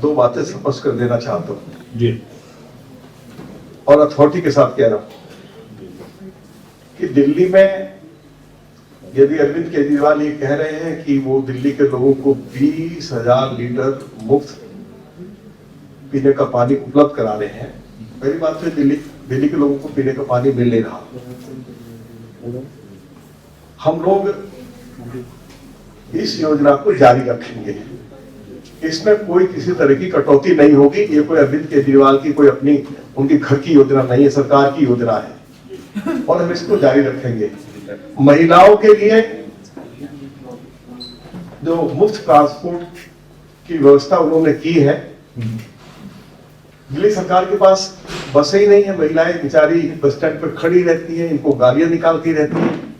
दो बातें स्पष्ट कर देना चाहता हूं जी। और अथॉरिटी के साथ कह रहा हूं कि दिल्ली में यदि अरविंद केजरीवाल ये कह रहे हैं कि वो दिल्ली के लोगों को 20,000 लीटर मुफ्त पीने का पानी उपलब्ध करा रहे हैं, पहली बात तो दिल्ली के लोगों को पीने का पानी मिल नहीं रहा। हम लोग इस योजना को जारी रखेंगे, इसमें कोई किसी तरह की कटौती नहीं होगी। ये कोई अरविंद केजरीवाल की कोई अपनी उनकी घर की योजना नहीं है, सरकार की योजना है और हम इसको जारी रखेंगे। महिलाओं के लिए जो मुफ्त ट्रांसपोर्ट की व्यवस्था उन्होंने की है, दिल्ली सरकार के पास बसें ही नहीं है, महिलाएं बेचारी बस स्टैंड पर खड़ी रहती हैं, इनको गालियां निकालती रहती हैं।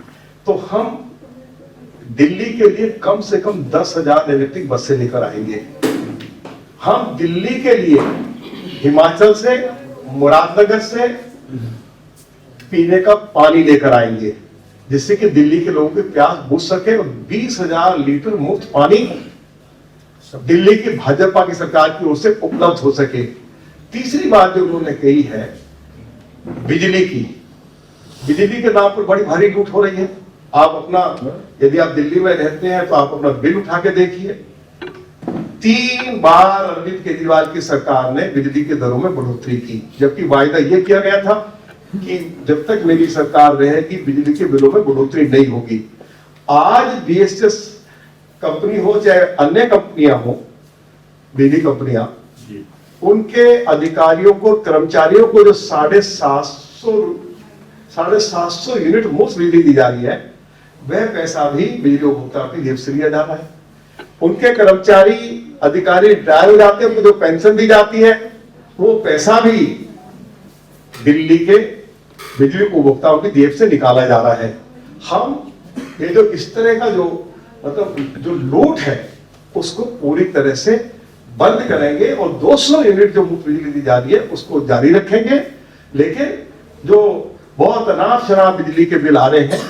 तो हम दिल्ली के लिए कम से कम 10,000 इलेक्ट्रिक बसें लेकर आएंगे। हम दिल्ली के लिए हिमाचल से, मुरादनगर से पीने का पानी लेकर आएंगे, जिससे कि दिल्ली के लोगों की प्यास बुझ सके और 20,000 लीटर मुफ्त पानी दिल्ली की भाजपा की सरकार की ओर से उपलब्ध हो सके। तीसरी बात जो उन्होंने कही है बिजली की, बिजली के नाम पर बड़ी भारी लूट हो रही है। आप अपना, यदि आप दिल्ली में रहते हैं तो आप अपना बिल उठा के देखिए, 3 बार अरविंद केजरीवाल की सरकार ने बिजली के दरों में बढ़ोतरी की, जबकि वायदा यह किया गया था कि जब तक मेरी सरकार रहेगी बिजली के बिलों में बढ़ोतरी नहीं होगी। आज बीएसएस कंपनी हो चाहे अन्य कंपनियां हो, बिजली कंपनियां, उनके अधिकारियों को, कर्मचारियों को जो 750 यूनिट मुफ्त बिजली दी जा रही है, वह पैसा भी बिजली उपभोक्ता की जेब से लिया जा रहा है। उनके कर्मचारी अधिकारी रिटायर हो जाते हैं, उनको जो पेंशन दी जाती है, वो पैसा भी दिल्ली के बिजली उपभोक्ताओं की जेब से निकाला जा रहा है। हम ये जो इस तरह का जो मतलब जो लूट है उसको पूरी तरह से बंद करेंगे और 200 यूनिट जो मुफ्त बिजली दी जा रही है उसको जारी रखेंगे। लेकिन जो बहुत अनाप शनाप बिजली के बिल आ रहे हैं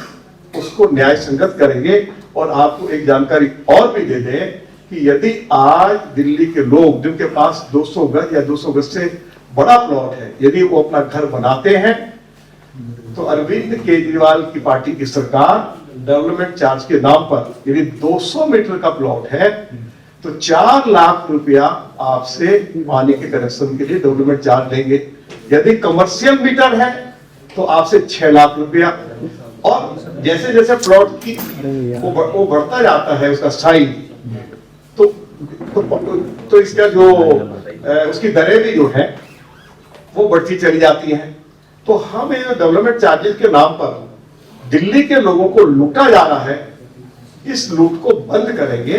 उसको न्याय संगत करेंगे। और आपको एक जानकारी और भी दे दें कि यदि आज दिल्ली के लोग जिनके पास 200 गज या 200 गज से बड़ा प्लॉट है, यदि वो अपना घर बनाते हैं तो अरविंद केजरीवाल की पार्टी की सरकार डेवलपमेंट चार्ज के नाम पर, यदि 200 मीटर का प्लॉट है तो 4 लाख रुपया आपसे पानी के कनेक्शन के लिए डेवलपमेंट चार्ज लेंगे। यदि कमर्शियल मीटर है तो आपसे 6 लाख रुपया। और जैसे जैसे प्लॉट की वो बढ़ता जाता है उसका साइज, तो इसका जो उसकी दरें भी जो है वो बढ़ती चली जाती हैं। तो हम ये डेवलपमेंट चार्जेस के नाम पर दिल्ली के लोगों को लूटा जा रहा है, इस लूट को बंद करेंगे।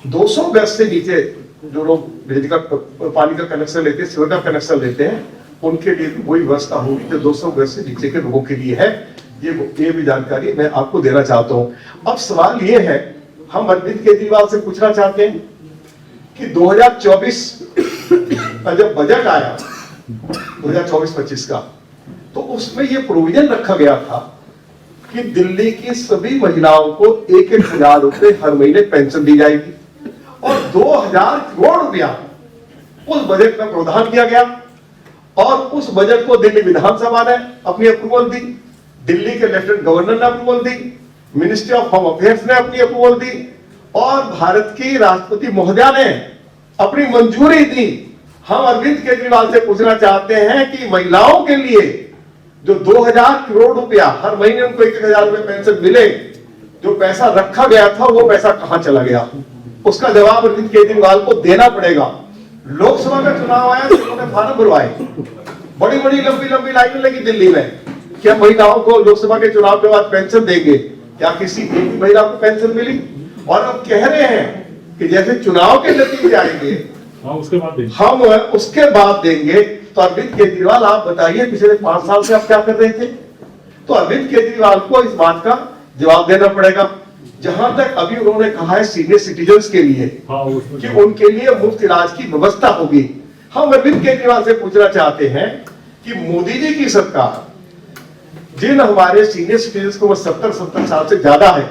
200 गज से नीचे जो लोग बिजली का पानी का कनेक्शन लेते हैं, सीवर का कनेक्शन लेते हैं, उनके लिए वही व्यवस्था होगी जो 200 गज से नीचे के लोगों के लिए है। ये भी जानकारी मैं आपको देना चाहता हूं। अब सवाल ये है, हम अरविंद केजरीवाल से पूछना चाहते हैं कि 2024 का जब बजट आया 2024-25 का, तो उसमें यह प्रोविजन रखा गया था कि दिल्ली की सभी महिलाओं को 1,000 रुपए हर महीने पेंशन दी जाएगी और 2,000 करोड़ रुपया उस बजट में प्रावधान किया गया। और उस बजट को दिल्ली विधानसभा ने अपनी अप्रूवल दी, दिल्ली के लेफ्टिनेंट गवर्नर ने approval the, ministry of home affairs ने अपनी अप्रूवल दी और भारत की राष्ट्रपति महोदया ने अपनी मंजूरी दी। हम अरविंद केजरीवाल से पूछना चाहते हैं कि महिलाओं के लिए जो 2,000 करोड़ रुपया हर महीने उनको 1,000 रुपए पेंशन मिले, जो पैसा रखा गया था वो पैसा कहां चला गया, उसका जवाब अरविंद केजरीवाल को देना पड़ेगा। लोकसभा का चुनाव आया तो उन्होंने फार्म भरवाए, बड़ी बड़ी लंबी लंबी लाइनें लगी दिल्ली में। क्या महिलाओं को लोकसभा के चुनाव के बाद पेंशन देंगे? क्या किसी एक महिला को पेंशन मिली? और अब कह रहे हैं कि जैसे चुनाव के नतीजे आएंगे हम उसके बाद देंगे। तो अरविंद केजरीवाल आप बताइए, पिछले 5 साल से आप क्या कर रहे थे? तो अरविंद केजरीवाल को इस बात का जवाब देना पड़ेगा। जहां तक अभी उन्होंने कहा है सीनियर सिटीजन्स के लिए कि उनके लिए मुफ्त इलाज की व्यवस्था होगी, हम अरविंद केजरीवाल से पूछना चाहते हैं कि मोदी जी की सरकार जिन हमारे सीनियर सिटीजन को 70 साल से ज्यादा है,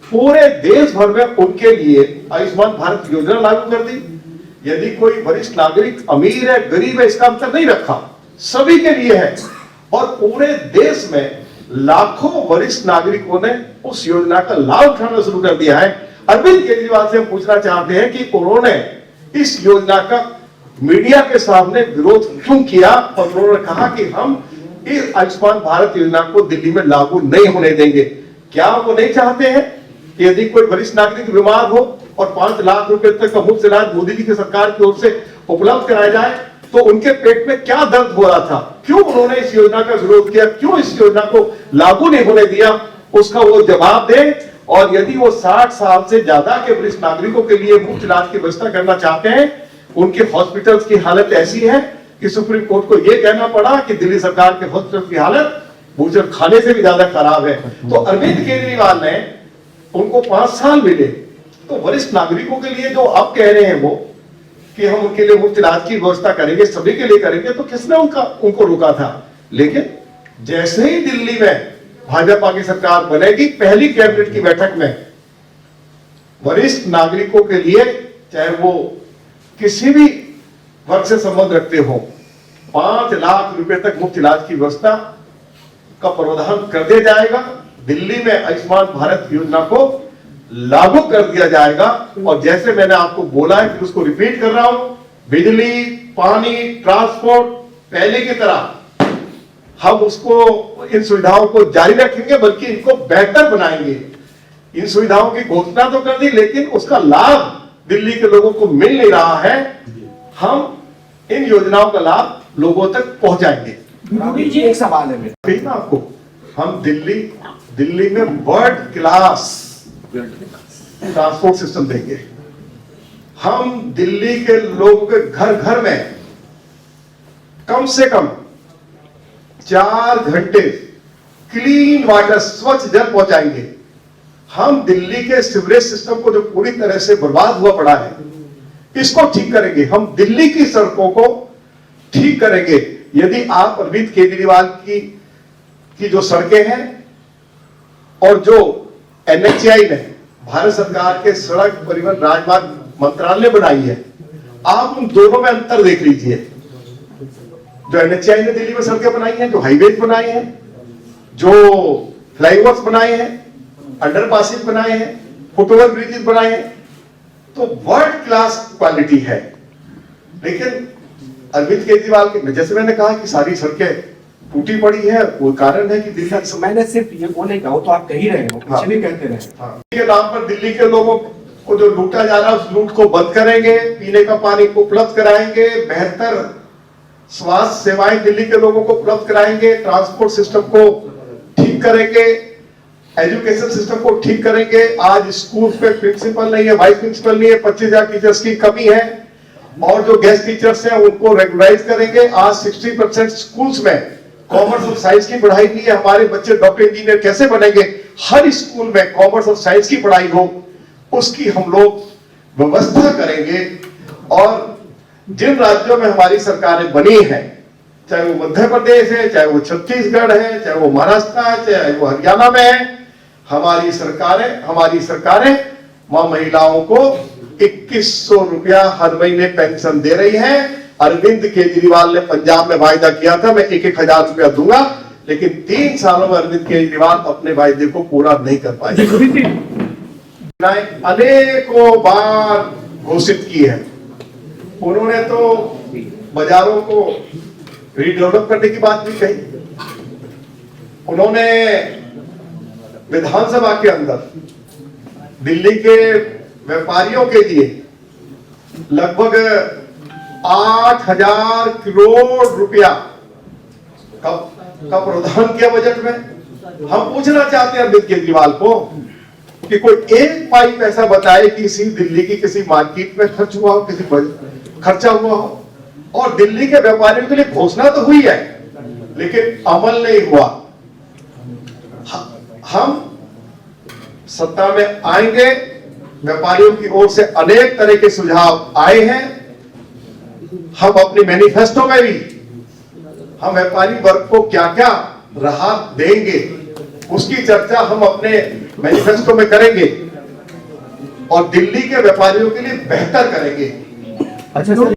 पूरे देश भर में उनके लिए आयुष्मान भारत योजना लागू कर दी। यदि कोई वरिष्ठ नागरिक अमीर है गरीब है इसका अंतर नहीं रखा, सभी के लिए है। और पूरे देश में लाखों वरिष्ठ नागरिकों ने उस योजना का लाभ उठाना शुरू कर दिया है। अरविंद केजरीवाल से हम पूछना चाहते हैं कि उन्होंने इस योजना का मीडिया के सामने विरोध क्यों किया, और उन्होंने कहा कि हम इस आयुष्मान भारत योजना को दिल्ली में लागू नहीं होने देंगे। क्या वो नहीं चाहते हैं कि यदि कोई वरिष्ठ नागरिक बीमार हो और 5 लाख रुपए तक का मुफ्त इलाज मोदी जी की सरकार की ओर से उपलब्ध कराया जाए तो उनके पेट में क्या दर्द हो रहा था, क्यों उन्होंने इस योजना का विरोध किया, क्यों इस योजना को लागू नहीं होने दिया, उसका वो जवाब दे। और यदि वो 60 साल से ज्यादा के वरिष्ठ नागरिकों के लिए मुफ्त इलाज की व्यवस्था करना चाहते हैं, उनके हॉस्पिटल्स की हालत ऐसी है कि सुप्रीम कोर्ट को यह कहना पड़ा कि दिल्ली सरकार के हॉस्पिटल की हालत बूचड़ खाने से भी ज्यादा खराब है। तो अरविंद केजरीवाल ने उनको 5 साल मिले, तो वरिष्ठ नागरिकों के लिए जो आप कह रहे हैं वो कि हम उनके लिए मुफ्त इलाज की व्यवस्था करेंगे, सभी के लिए करेंगे, तो किसने उनको रोका था। लेकिन जैसे ही दिल्ली में भाजपा की सरकार बनेगी, पहली कैबिनेट की बैठक में वरिष्ठ नागरिकों के लिए, चाहे वो किसी भी वर्ग से संबंध रखते हो, 5 लाख रुपए तक मुफ्त इलाज की व्यवस्था का प्रावधान कर दिया जाएगा। दिल्ली में आयुष्मान भारत योजना को लागू कर दिया जाएगा। और जैसे मैंने आपको बोला है, फिर उसको रिपीट कर रहा हूं, बिजली, पानी, ट्रांसपोर्ट पहले की तरह हम उसको, इन सुविधाओं को जारी रखेंगे, बल्कि इनको बेहतर बनाएंगे। इन सुविधाओं की घोषणा तो कर दी, लेकिन उसका लाभ दिल्ली के लोगों को मिल नहीं रहा है। हम इन योजनाओं का लाभ लोगों तक पहुंचाएंगे। जी एक सवाल है मेरा आपको, हम दिल्ली में वर्ल्ड क्लास ट्रांसपोर्ट सिस्टम देंगे। हम दिल्ली के लोगों के घर घर में कम से कम 4 घंटे क्लीन वाटर, स्वच्छ जल पहुंचाएंगे। हम दिल्ली के सीवरेज सिस्टम को जो पूरी तरह से बर्बाद हुआ पड़ा है, इसको ठीक करेंगे। हम दिल्ली की सड़कों को ठीक करेंगे। यदि आप अरविंद केजरीवाल की जो सड़कें हैं और जो NHAI ने, भारत सरकार के सड़क परिवहन राजमार्ग मंत्रालय बनाई है, आप उन दोनों में अंतर देख लीजिए। जो NHAI ने दिल्ली में सड़कें बनाई हैं, जो हाईवेज बनाए हैं, जो फ्लाईओवर्स बनाए हैं, अंडरपासेज बनाए हैं, फुटओवर ब्रिजेस बनाए हैं, तो वर्ल्ड क्लास क्वालिटी है। लेकिन अरविंद केजरीवाल के, जैसे मैंने कहा कि सारी सड़कें टूटी पड़ी है, वो कारण है कि दिल्ली, मैंने सिर्फ ये वो नहीं कहा, तो आप कह ही रहे हो, कुछ नहीं कहते रहे। के नाम पर दिल्ली के लोगों को जो लूटा जा रहा है, उस लूट को बंद करेंगे, पीने का पानी को उपलब्ध कराएंगे, बेहतर स्वास्थ्य सेवाएं दिल्ली के लोगों को उपलब्ध कराएंगे, ट्रांसपोर्ट सिस्टम को ठीक करेंगे, एजुकेशन सिस्टम को ठीक करेंगे। आज स्कूल पे प्रिंसिपल नहीं है, वाइस प्रिंसिपल नहीं है, 25,000 टीचर्स की कमी है, और जो गेस्ट टीचर्स हैं उनको रेगुलराइज करेंगे। आज 60% स्कूल्स में कॉमर्स और साइंस की पढ़ाई नहीं है। हमारे बच्चे डॉक्टर इंजीनियर कैसे बनेंगे? हर स्कूल में कॉमर्स और साइंस की पढ़ाई हो, उसकी हम लोग व्यवस्था करेंगे। और जिन राज्यों में हमारी सरकारें बनी हैं, चाहे वो मध्य प्रदेश है, चाहे वो छत्तीसगढ़ है, चाहे वो महाराष्ट्र है, चाहे वो हरियाणा में है, हमारी सरकारें वहां महिलाओं को 2100 रुपया हर महीने पेंशन दे रही है। अरविंद केजरीवाल ने पंजाब में वायदा किया था, मैं 1,000 रुपया दूंगा, लेकिन 3 सालों में अरविंद केजरीवाल अपने वायदे को पूरा नहीं कर पाए। अनेकों बार घोषित की है उन्होंने, तो बाजारों को रीडेवलप करने की बात भी कही। उन्होंने विधानसभा के अंदर दिल्ली के व्यापारियों के लिए लगभग 8,000 करोड़ रुपया का प्रावधान किया बजट में। हम पूछना चाहते हैं अरविंद केजरीवाल को कि कोई एक पाई पैसा बताए कि इसी दिल्ली की किसी मार्केट में खर्च हुआ हो, किसी खर्चा हुआ हो। और दिल्ली के व्यापारियों के लिए घोषणा तो हुई है, लेकिन अमल नहीं हुआ। हम सत्ता में आएंगे, व्यापारियों की ओर से अनेक तरह के सुझाव आए हैं। हम अपने मैनिफेस्टो में भी हम व्यापारी वर्ग को क्या क्या राहत देंगे, उसकी चर्चा हम अपने मैनिफेस्टो में करेंगे और दिल्ली के व्यापारियों के लिए बेहतर करेंगे। अच्छा सर